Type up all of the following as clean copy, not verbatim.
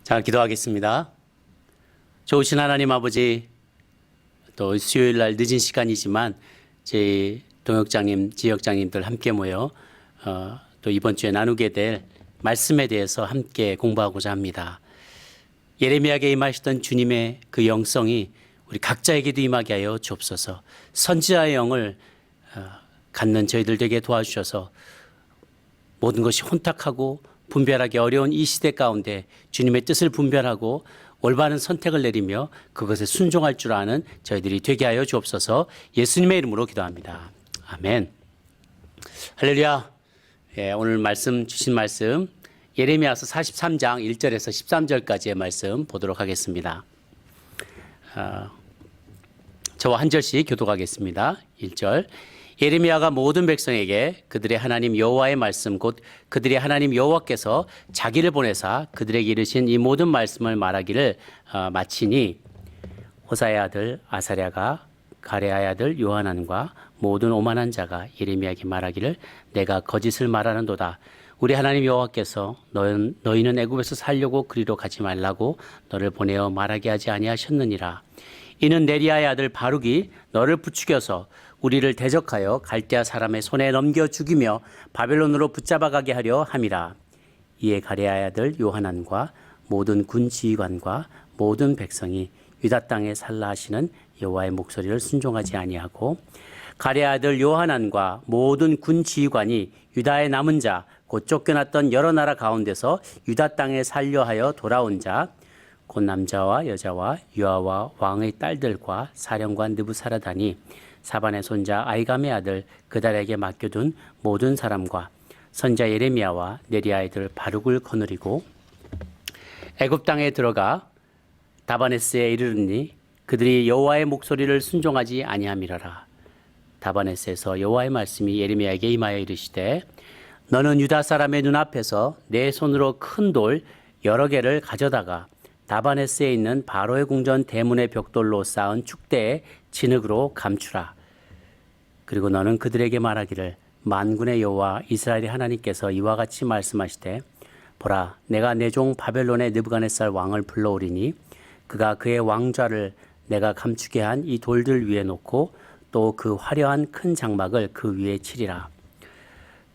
자, 기도하겠습니다. 좋으신 하나님 아버지, 또 수요일 날 늦은 시간이지만 저희 동역장님, 지역장님들 함께 모여 또 이번 주에 나누게 될 말씀에 대해서 함께 공부하고자 합니다. 예레미야에게 임하시던 주님의 그 영성이 우리 각자에게도 임하게 하여 주옵소서. 선지자의 영을 갖는 저희들 되게 도와주셔서 모든 것이 혼탁하고 분별하기 어려운 이 시대 가운데 주님의 뜻을 분별하고 올바른 선택을 내리며 그것에 순종할 줄 아는 저희들이 되게 하여 주옵소서. 예수님의 이름으로 기도합니다. 아멘. 할렐루야. 오늘 말씀 주신 말씀 예레미야서 43장 1절에서 13절까지의 말씀 보도록 하겠습니다. 저와 한 절씩 교독하겠습니다. 1절. 예레미야가 모든 백성에게 그들의 하나님 여호와의 말씀 곧 그들의 하나님 여호와께서 자기를 보내사 그들에게 이르신 이 모든 말씀을 말하기를 마치니 호사의 아들 아사랴가 가레아의 아들 요하난과 모든 오만한 자가 예레미야에게 말하기를 내가 거짓을 말하는도다. 우리 하나님 여호와께서 너희는 애굽에서 살려고 그리로 가지 말라고 너를 보내어 말하게 하지 아니하셨느니라. 이는 네리야의 아들 바룩이 너를 부추겨서 우리를 대적하여 갈대아 사람의 손에 넘겨 죽이며 바벨론으로 붙잡아가게 하려 함이라. 이에 가레아의 아들 요하난과 모든 군 지휘관과 모든 백성이 유다 땅에 살라 하시는 여호와의 목소리를 순종하지 아니하고 가레아의 아들 요하난과 모든 군 지휘관이 유다의 남은 자 곧 쫓겨났던 여러 나라 가운데서 유다 땅에 살려 하여 돌아온 자 곧 남자와 여자와 유아와 왕의 딸들과 사령관 느부사라단이 사반의 손자 아이감의 아들 그달에게 맡겨둔 모든 사람과 선자 예레미야와 네리야의 아들 바룩을 거느리고 애굽 땅에 들어가 다바네스에 이르르니 그들이 여호와의 목소리를 순종하지 아니함이라라. 다바네스에서 여호와의 말씀이 예레미야에게 임하여 이르시되 너는 유다 사람의 눈앞에서 내 손으로 큰 돌 여러 개를 가져다가 다바네스에 있는 바로의 궁전 대문의 벽돌로 쌓은 축대에 진흙으로 감추라. 그리고 너는 그들에게 말하기를 만군의 여호와 이스라엘의 하나님께서 이와 같이 말씀하시되 보라 내가 내 종 바벨론의 느부갓네살 왕을 불러오리니 그가 그의 왕좌를 내가 감추게 한 이 돌들 위에 놓고 또 그 화려한 큰 장막을 그 위에 치리라.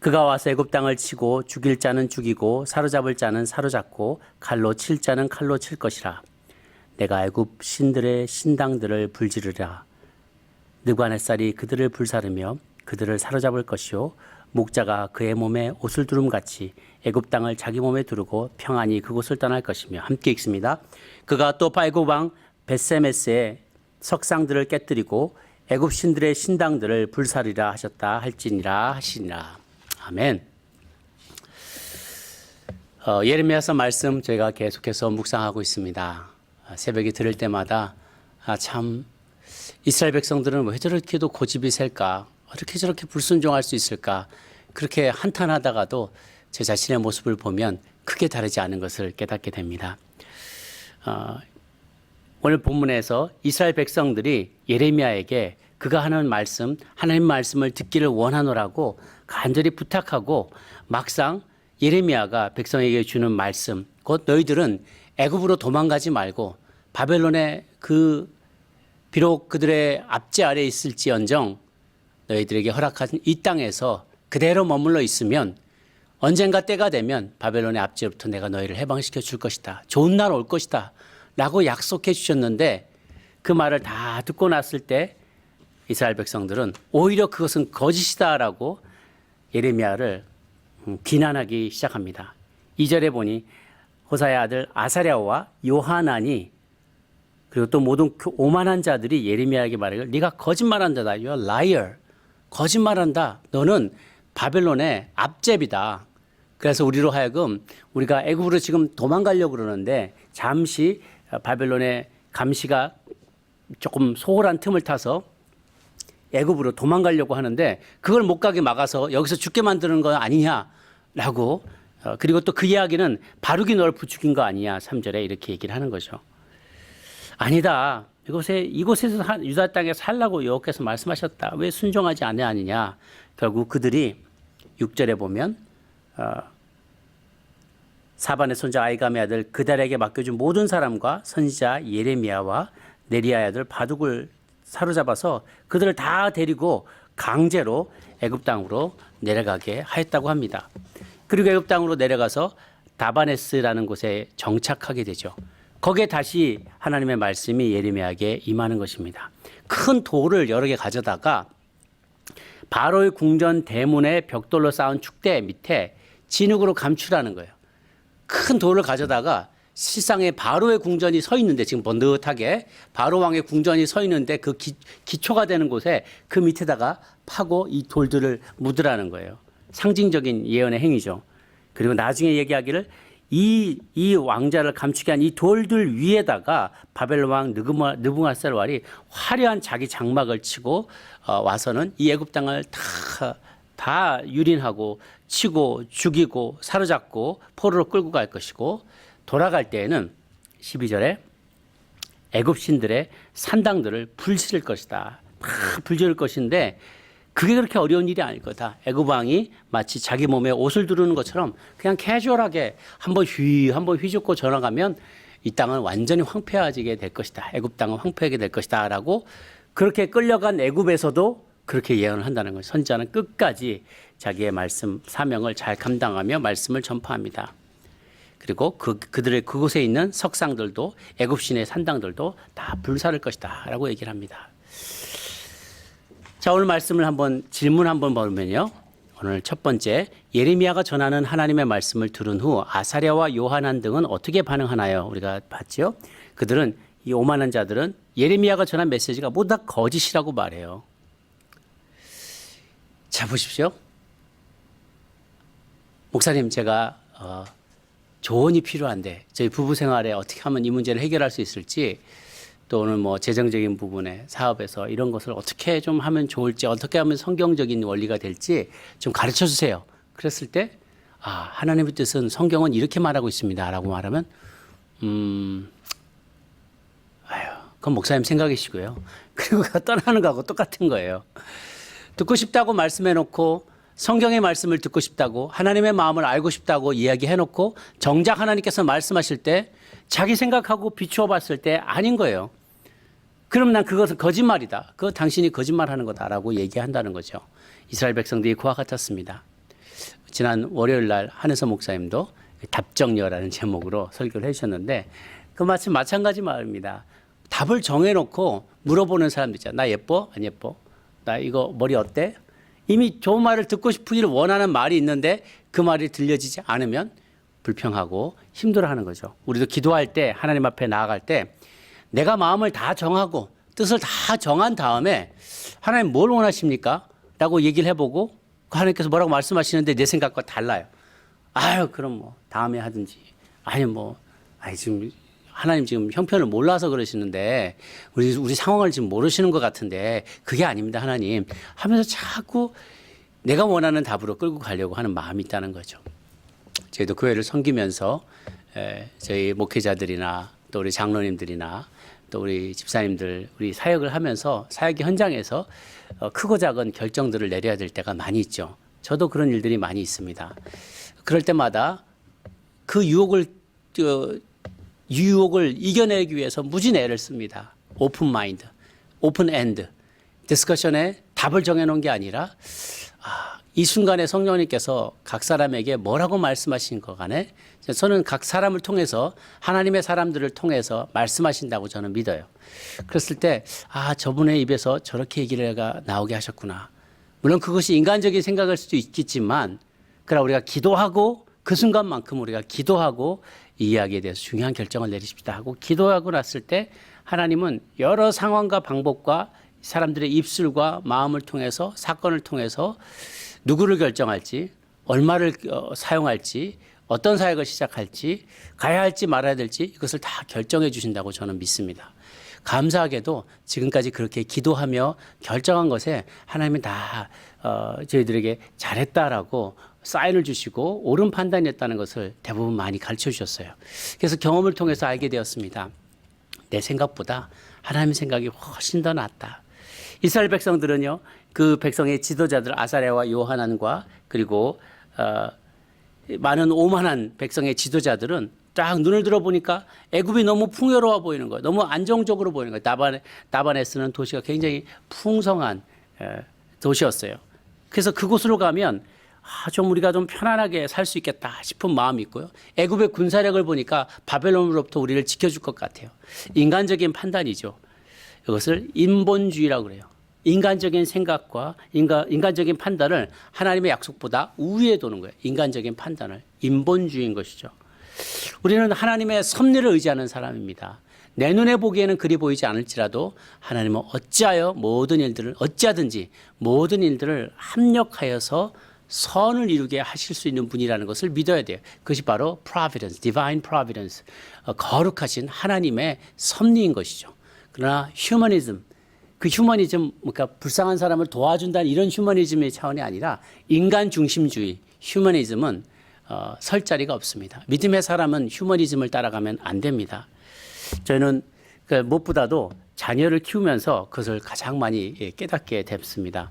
그가 와서 애굽 땅을 치고 죽일 자는 죽이고 사로잡을 자는 사로잡고 칼로 칠 자는 칼로 칠 것이라. 내가 애굽 신들의 신당들을 불지르라. 느부갓네살이 그들을 불사르며 그들을 사로잡을 것이요 목자가 그의 몸에 옷을 두름같이 애굽 땅을 자기 몸에 두르고 평안히 그곳을 떠날 것이며. 함께 읽습니다. 그가 또 애굽 왕 벳세메스의 석상들을 깨뜨리고 애굽 신들의 신당들을 불사르리라 하셨다 할지니라 하시니라. 아멘. 예레미야서 말씀 저희가 계속해서 묵상하고 있습니다. 새벽에 들을 때마다 참 이스라엘 백성들은 왜 저렇게도 고집이 셀까? 어떻게 저렇게 불순종할 수 있을까? 그렇게 한탄하다가도 제 자신의 모습을 보면 크게 다르지 않은 것을 깨닫게 됩니다. 오늘 본문에서 이스라엘 백성들이 예레미야에게 그가 하는 말씀, 하나님 말씀을 듣기를 원하노라고 간절히 부탁하고 막상 예레미야가 백성에게 주는 말씀, 곧 너희들은 애굽으로 도망가지 말고 바벨론의 비록 그들의 압제 아래에 있을지언정 너희들에게 허락한 이 땅에서 그대로 머물러 있으면 언젠가 때가 되면 바벨론의 압제로부터 내가 너희를 해방시켜 줄 것이다. 좋은 날 올 것이다. 라고 약속해 주셨는데 그 말을 다 듣고 났을 때 이스라엘 백성들은 오히려 그것은 거짓이다라고 예레미야를 비난하기 시작합니다. 2절에 보니 호사의 아들 아사랴와 요하난이 그리고 또 모든 오만한 자들이 예레미야에게 말하기를 네가 거짓말한 자다. You are liar. 거짓말한다. 너는 바벨론의 압제비다. 그래서 우리로 하여금 우리가 애굽으로 지금 도망가려고 그러는데 잠시 바벨론의 감시가 조금 소홀한 틈을 타서 애굽으로 도망가려고 하는데 그걸 못 가게 막아서 여기서 죽게 만드는 거 아니냐라고 그리고 또 그 이야기는 바룩이 널 부추긴 거 아니냐 3절에 이렇게 얘기를 하는 거죠. 아니다. 이곳에서 유다 땅에 살라고 여호와께서 말씀하셨다. 왜 순종하지 아니하느냐. 결국 그들이 6절에 보면 사반의 손자 아이감의 아들 그달에게 맡겨준 모든 사람과 선지자 예레미야와 네리야의 아들 바둑을 사로잡아서 그들을 다 데리고 강제로 애굽 땅으로 내려가게 하였다고 합니다. 그리고 애굽 땅으로 내려가서 다바네스라는 곳에 정착하게 되죠. 거기에 다시 하나님의 말씀이 예레미야에게 임하는 것입니다. 큰 돌을 여러 개 가져다가 바로의 궁전 대문에 벽돌로 쌓은 축대 밑에 진흙으로 감추라는 거예요. 큰 돌을 가져다가 실상에 바로의 궁전이 서 있는데, 지금 번듯하게 바로 왕의 궁전이 서 있는데 그 기초가 되는 곳에 그 밑에다가 파고 이 돌들을 묻으라는 거예요. 상징적인 예언의 행위죠. 그리고 나중에 얘기하기를 이 왕자를 감추게 한 이 돌들 위에다가 바벨론 왕 느부갓네살이 화려한 자기 장막을 치고 와서는 이 애굽 땅을 다 유린하고 치고 죽이고 사로잡고 포로로 끌고 갈 것이고, 돌아갈 때에는 12절에 애굽 신들의 산당들을 불지를 것이다. 다 불지를 것인데 그게 그렇게 어려운 일이 아닐 거다. 애굽 왕이 마치 자기 몸에 옷을 두르는 것처럼 그냥 캐주얼하게 한번 휘젓고 전화가면 이 땅은 완전히 황폐해지게 될 것이다. 애굽 땅은 황폐하게 될 것이다. 라고 그렇게 끌려간 애굽에서도 그렇게 예언을 한다는 거예요. 선지자는 끝까지 자기의 말씀, 사명을 잘 감당하며 말씀을 전파합니다. 그리고 그들의 그곳에 있는 석상들도 애굽 신의 산당들도 다 불사를 것이다. 라고 얘기를 합니다. 자, 오늘 말씀을 질문 한번 보면요. 오늘 첫 번째, 예레미야가 전하는 하나님의 말씀을 들은 후 아사랴와 요하난 등은 어떻게 반응하나요? 우리가 봤죠. 그들은, 이 오만한 자들은 예레미야가 전한 메시지가 모두 다 거짓이라고 말해요. 자, 보십시오. 목사님, 제가 조언이 필요한데 저희 부부 생활에 어떻게 하면 이 문제를 해결할 수 있을지, 또 오늘 뭐 재정적인 부분에 사업에서 이런 것을 어떻게 좀 하면 좋을지, 어떻게 하면 성경적인 원리가 될지 좀 가르쳐 주세요. 그랬을 때, 하나님의 뜻은 성경은 이렇게 말하고 있습니다. 라고 말하면, 그건 목사님 생각이시고요. 그리고 떠나는 거하고 똑같은 거예요. 듣고 싶다고 말씀해 놓고, 성경의 말씀을 듣고 싶다고, 하나님의 마음을 알고 싶다고 이야기해 놓고, 정작 하나님께서 말씀하실 때 자기 생각하고 비추어 봤을 때 아닌 거예요. 그럼 난 그것은 거짓말이다. 그거 당신이 거짓말하는 거다라고 얘기한다는 거죠. 이스라엘 백성들이 그와 같았습니다. 지난 월요일 날 한혜서 목사님도 답정여라는 제목으로 설교를 해주셨는데, 그 마찬가지 말입니다. 답을 정해놓고 물어보는 사람들 있잖아. 나 예뻐? 안 예뻐? 나 이거 머리 어때? 이미 좋은 말을 듣고 싶으기를 원하는 말이 있는데 그 말이 들려지지 않으면 불평하고 힘들어하는 거죠. 우리도 기도할 때, 하나님 앞에 나아갈 때 내가 마음을 다 정하고 뜻을 다 정한 다음에 하나님 뭘 원하십니까? 라고 얘기를 해보고 하나님께서 뭐라고 말씀하시는데 내 생각과 달라요. 그럼 뭐 다음에 하든지. 지금 하나님 지금 형편을 몰라서 그러시는데 우리 상황을 지금 모르시는 것 같은데 그게 아닙니다, 하나님. 하면서 자꾸 내가 원하는 답으로 끌고 가려고 하는 마음이 있다는 거죠. 저희도 교회를 섬기면서 저희 목회자들이나 또 우리 장로님들이나 또 우리 집사님들, 우리 사역을 하면서 사역의 현장에서 크고 작은 결정들을 내려야 될 때가 많이 있죠. 저도 그런 일들이 많이 있습니다. 그럴 때마다 그 유혹을 이겨내기 위해서 무진 애를 씁니다. 오픈 마인드, 오픈 엔드. 디스커션에 답을 정해놓은 게 아니라 이 순간에 성령님께서 각 사람에게 뭐라고 말씀하신 것 간에 저는 각 사람을 통해서, 하나님의 사람들을 통해서 말씀하신다고 저는 믿어요. 그랬을 때 저분의 입에서 저렇게 얘기를 나오게 하셨구나. 물론 그것이 인간적인 생각일 수도 있겠지만, 그러나 우리가 기도하고 그 순간만큼 우리가 기도하고 이 이야기에 대해서 중요한 결정을 내리십시다 하고 기도하고 났을 때 하나님은 여러 상황과 방법과 사람들의 입술과 마음을 통해서, 사건을 통해서 누구를 결정할지, 얼마를 사용할지, 어떤 사역을 시작할지, 가야 할지 말아야 될지 이것을 다 결정해 주신다고 저는 믿습니다. 감사하게도 지금까지 그렇게 기도하며 결정한 것에 하나님은 다 저희들에게 잘했다라고 사인을 주시고 옳은 판단이었다는 것을 대부분 많이 가르쳐 주셨어요. 그래서 경험을 통해서 알게 되었습니다. 내 생각보다 하나님의 생각이 훨씬 더 낫다. 이스라엘 백성들은요, 그 백성의 지도자들 아사랴와 요하난과 그리고 많은 오만한 백성의 지도자들은 딱 눈을 들어보니까 애굽이 너무 풍요로워 보이는 거예요. 너무 안정적으로 보이는 거예요. 나바네스는 도시가 굉장히 풍성한 도시였어요. 그래서 그곳으로 가면 좀 우리가 좀 편안하게 살 수 있겠다 싶은 마음이 있고요. 애굽의 군사력을 보니까 바벨론으로부터 우리를 지켜줄 것 같아요. 인간적인 판단이죠. 이것을 인본주의라고 그래요. 인간적인 생각과 인간적인 판단을 하나님의 약속보다 우위에 두는 거예요. 인간적인 판단을. 인본주의인 것이죠. 우리는 하나님의 섭리를 의지하는 사람입니다. 내 눈에 보기에는 그리 보이지 않을지라도 하나님은 어찌하든지 모든 일들을 합력하여서 선을 이루게 하실 수 있는 분이라는 것을 믿어야 돼요. 그것이 바로 providence, divine providence, 거룩하신 하나님의 섭리인 것이죠. 그러나 휴머니즘, 그 휴머니즘, 그러니까 불쌍한 사람을 도와준다는 이런 휴머니즘의 차원이 아니라 인간 중심주의, 휴머니즘은 설 자리가 없습니다. 믿음의 사람은 휴머니즘을 따라가면 안 됩니다. 저희는 무엇보다도 자녀를 키우면서 그것을 가장 많이 깨닫게 됐습니다.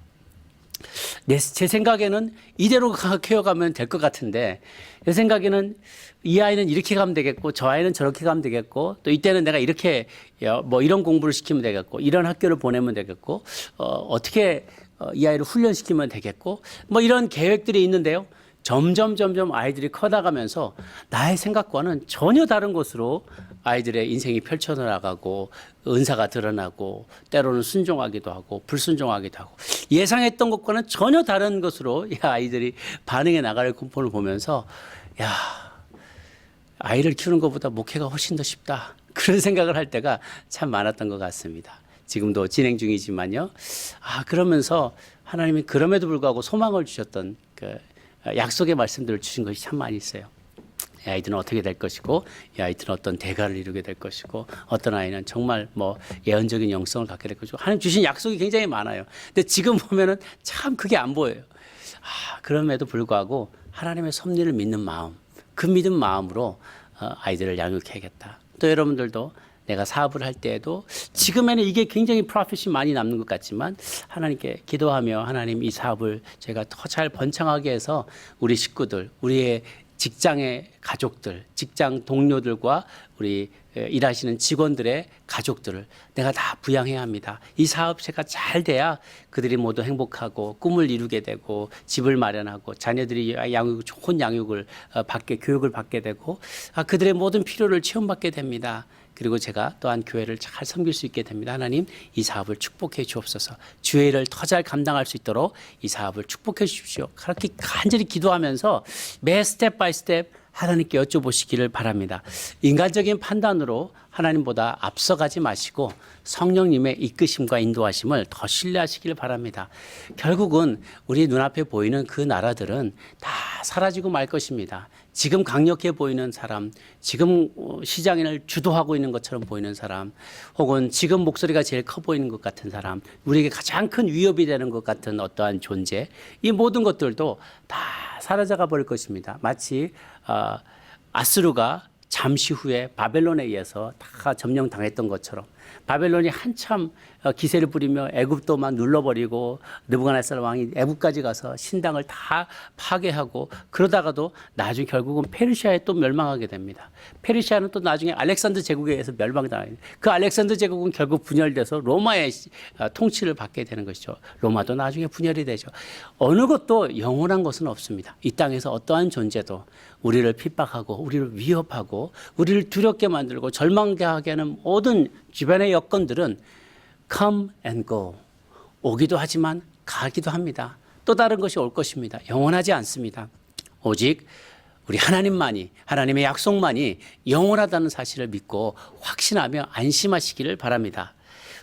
제 생각에는 이대로 키워가면 될 것 같은데, 내 생각에는 이 아이는 이렇게 가면 되겠고, 저 아이는 저렇게 가면 되겠고, 또 이때는 내가 이렇게 이런 공부를 시키면 되겠고, 이런 학교를 보내면 되겠고, 어떻게 이 아이를 훈련시키면 되겠고, 이런 계획들이 있는데요. 점점 아이들이 커나가면서 나의 생각과는 전혀 다른 곳으로 아이들의 인생이 펼쳐나가고 은사가 드러나고 때로는 순종하기도 하고 불순종하기도 하고 예상했던 것과는 전혀 다른 것으로 아이들이 반응해 나갈 공포를 보면서 아이를 키우는 것보다 목회가 훨씬 더 쉽다. 그런 생각을 할 때가 참 많았던 것 같습니다. 지금도 진행 중이지만요. 그러면서 하나님이 그럼에도 불구하고 소망을 주셨던 약속의 말씀들을 주신 것이 참 많이 있어요. 이 아이들은 어떻게 될 것이고, 이 아이들은 어떤 대가를 이루게 될 것이고, 어떤 아이는 정말 예언적인 영성을 갖게 될 것이고, 하나님 주신 약속이 굉장히 많아요. 근데 지금 보면은 참 그게 안 보여요. 그럼에도 불구하고 하나님의 섭리를 믿는 마음, 그 믿음 마음으로 아이들을 양육해야겠다. 또 여러분들도 내가 사업을 할 때에도 지금에는 이게 굉장히 프로핏이 많이 남는 것 같지만 하나님께 기도하며 하나님 이 사업을 제가 더 잘 번창하게 해서 우리 식구들, 우리의 직장의 가족들, 직장 동료들과 우리 일하시는 직원들의 가족들을 내가 다 부양해야 합니다. 이 사업체가 잘 돼야 그들이 모두 행복하고 꿈을 이루게 되고 집을 마련하고 자녀들이 좋은 양육을 교육을 받게 되고 그들의 모든 필요를 체험받게 됩니다. 그리고 제가 또한 교회를 잘 섬길 수 있게 됩니다. 하나님 이 사업을 축복해 주옵소서. 주의 일을 더 잘 감당할 수 있도록 이 사업을 축복해 주십시오. 그렇게 간절히 기도하면서 매 스텝 바이 스텝 하나님께 여쭤보시기를 바랍니다. 인간적인 판단으로 하나님보다 앞서가지 마시고 성령님의 이끄심과 인도하심을 더 신뢰하시길 바랍니다. 결국은 우리 눈앞에 보이는 그 나라들은 다 사라지고 말 것입니다. 지금 강력해 보이는 사람, 지금 시장을 주도하고 있는 것처럼 보이는 사람, 혹은 지금 목소리가 제일 커 보이는 것 같은 사람, 우리에게 가장 큰 위협이 되는 것 같은 어떠한 존재, 이 모든 것들도 다 사라져가 버릴 것입니다. 마치 아스루가 잠시 후에 바벨론에 의해서 다 점령당했던 것처럼 바벨론이 한참 기세를 부리며 애굽도 막 눌러버리고 느부갓네살 왕이 애굽까지 가서 신당을 다 파괴하고 그러다가도 나중에 결국은 페르시아에 또 멸망하게 됩니다. 페르시아는 또 나중에 알렉산더 제국에 의해서 멸망당해요. 그 알렉산더 제국은 결국 분열돼서 로마의 통치를 받게 되는 것이죠. 로마도 나중에 분열이 되죠. 어느 것도 영원한 것은 없습니다. 이 땅에서 어떠한 존재도 우리를 핍박하고 우리를 위협하고 우리를 두렵게 만들고 절망하게 하는 모든 주변의 여건들은 come and go. 오기도 하지만 가기도 합니다. 또 다른 것이 올 것입니다. 영원하지 않습니다. 오직 우리 하나님만이, 하나님의 약속만이 영원하다는 사실을 믿고 확신하며 안심하시기를 바랍니다.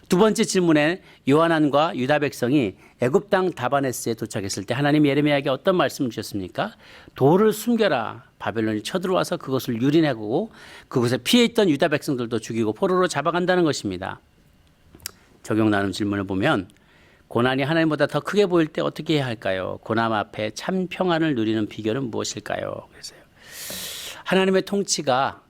두 번째 질문에 요하난과 유다 백성이 애굽 땅 다바네스에 도착했을 때 하나님 예레미야에게 어떤 말씀을 주셨습니까? 돌을 숨겨라. 바벨론이 쳐들어와서 그것을 유린하고 그곳에 피해 있던 유다 백성들도 죽이고 포로로 잡아간다는 것입니다. 적용 나눔 질문을 보면 고난이 하나님보다 더 크게 보일 때 어떻게 해야 할까요? 고난 앞에 참 평안을 누리는 비결은 무엇일까요? 그래서요. 하나님의 통치가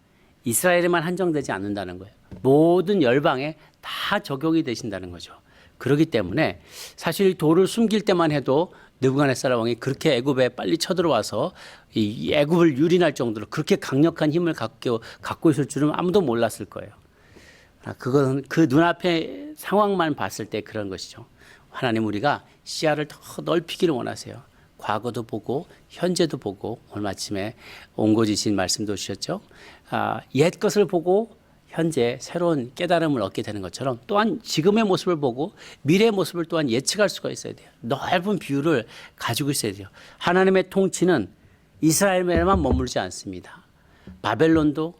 이스라엘에만 한정되지 않는다는 거예요. 모든 열방에 다 적용이 되신다는 거죠. 그렇기 때문에 사실 돌을 숨길 때만 해도 느부갓네살 왕이 그렇게 애굽에 빨리 쳐들어와서 이 애굽을 유린할 정도로 그렇게 강력한 힘을 갖고 있을 줄은 아무도 몰랐을 거예요. 그건 그 눈앞의 상황만 봤을 때 그런 것이죠. 하나님 우리가 시야를 더 넓히기를 원하세요. 과거도 보고 현재도 보고 오늘 마침에 옹고지신 말씀도 주셨죠. 옛 것을 보고 현재 새로운 깨달음을 얻게 되는 것처럼 또한 지금의 모습을 보고 미래의 모습을 또한 예측할 수가 있어야 돼요. 넓은 뷰를 가지고 있어야 돼요. 하나님의 통치는 이스라엘에만 머물지 않습니다. 바벨론도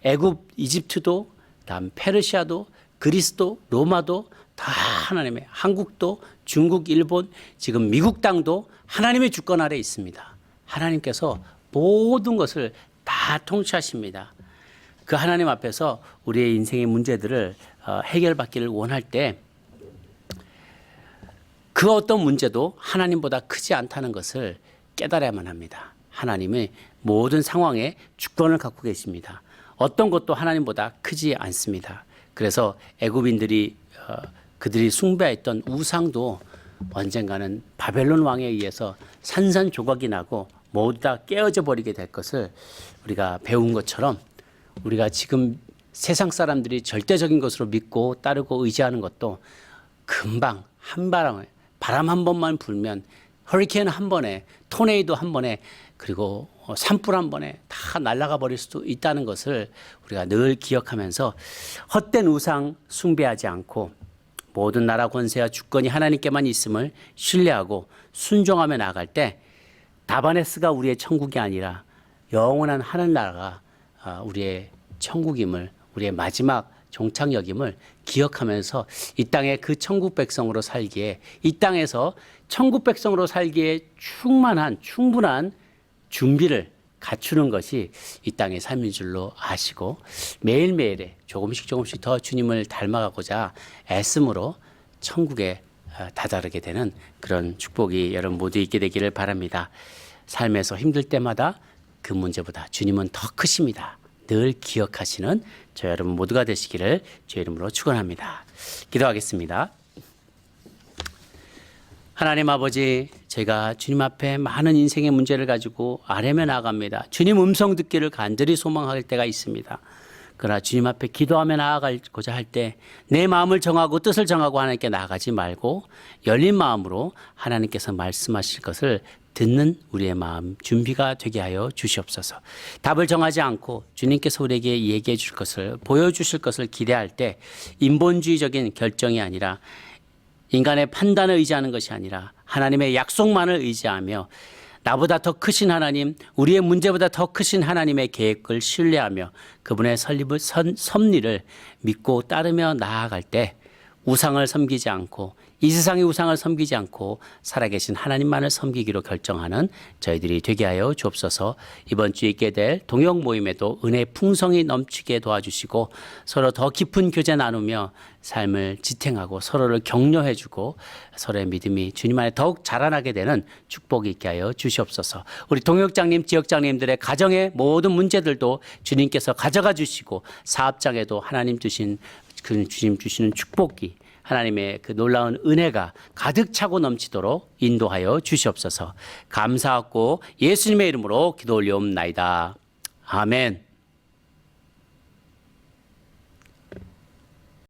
애굽, 이집트도 다음 페르시아도 그리스도, 로마도 다 하나님의, 한국도 중국, 일본, 지금 미국 땅도 하나님의 주권 아래 있습니다. 하나님께서 모든 것을 다 통치하십니다. 그 하나님 앞에서 우리의 인생의 문제들을 해결받기를 원할 때 그 어떤 문제도 하나님보다 크지 않다는 것을 깨달아야만 합니다. 하나님의 모든 상황에 주권을 갖고 계십니다. 어떤 것도 하나님보다 크지 않습니다. 그래서 애굽인들이 그들이 숭배했던 우상도 언젠가는 바벨론 왕에 의해서 산산조각이 나고 모두 다 깨어져 버리게 될 것을 우리가 배운 것처럼 우리가 지금 세상 사람들이 절대적인 것으로 믿고 따르고 의지하는 것도 금방 한 바람에 바람 한 번만 불면 허리케인 한 번에 토네이도 한 번에 그리고 산불 한 번에 다 날아가 버릴 수도 있다는 것을 우리가 늘 기억하면서 헛된 우상 숭배하지 않고 모든 나라 권세와 주권이 하나님께만 있음을 신뢰하고 순종하며 나아갈 때 다바네스가 우리의 천국이 아니라 영원한 하늘나라가 우리의 천국임을 우리의 마지막 종착역임을 기억하면서 이 땅에 그 천국 백성으로 살기에 이 땅에서 천국 백성으로 살기에 충분한 준비를 갖추는 것이 이 땅의 삶인 줄로 아시고 매일매일에 조금씩 더 주님을 닮아가고자 애씀으로 천국에 다다르게 되는 그런 축복이 여러분 모두 있게 되기를 바랍니다. 삶에서 힘들 때마다 그 문제보다 주님은 더 크십니다. 늘 기억하시는 저 여러분 모두가 되시기를 주의 이름으로 축원합니다. 기도하겠습니다. 하나님 아버지, 제가 주님 앞에 많은 인생의 문제를 가지고 아뢰며 나아갑니다. 주님 음성 듣기를 간절히 소망할 때가 있습니다. 그러나 주님 앞에 기도하며 나아가고자 할 때 내 마음을 정하고 뜻을 정하고 하나님께 나아가지 말고 열린 마음으로 하나님께서 말씀하실 것을 듣는 우리의 마음 준비가 되게 하여 주시옵소서. 답을 정하지 않고 주님께서 우리에게 얘기해 줄 것을 보여주실 것을 기대할 때 인본주의적인 결정이 아니라 인간의 판단을 의지하는 것이 아니라 하나님의 약속만을 의지하며 나보다 더 크신 하나님, 우리의 문제보다 더 크신 하나님의 계획을 신뢰하며 그분의 섭리를 믿고 따르며 나아갈 때 우상을 섬기지 않고 이 세상의 우상을 섬기지 않고 살아계신 하나님만을 섬기기로 결정하는 저희들이 되게 하여 주옵소서. 이번 주에 있게 될 동역 모임에도 은혜의 풍성이 넘치게 도와주시고 서로 더 깊은 교제 나누며 삶을 지탱하고 서로를 격려해주고 서로의 믿음이 주님 안에 더욱 자라나게 되는 축복이 있게 하여 주시옵소서. 우리 동역장님, 지역장님들의 가정의 모든 문제들도 주님께서 가져가 주시고 사업장에도 하나님 주신 그 주님 주시는 축복이 하나님의 그 놀라운 은혜가 가득 차고 넘치도록 인도하여 주시옵소서. 감사하고 예수님의 이름으로 기도 올리옵나이다. 아멘.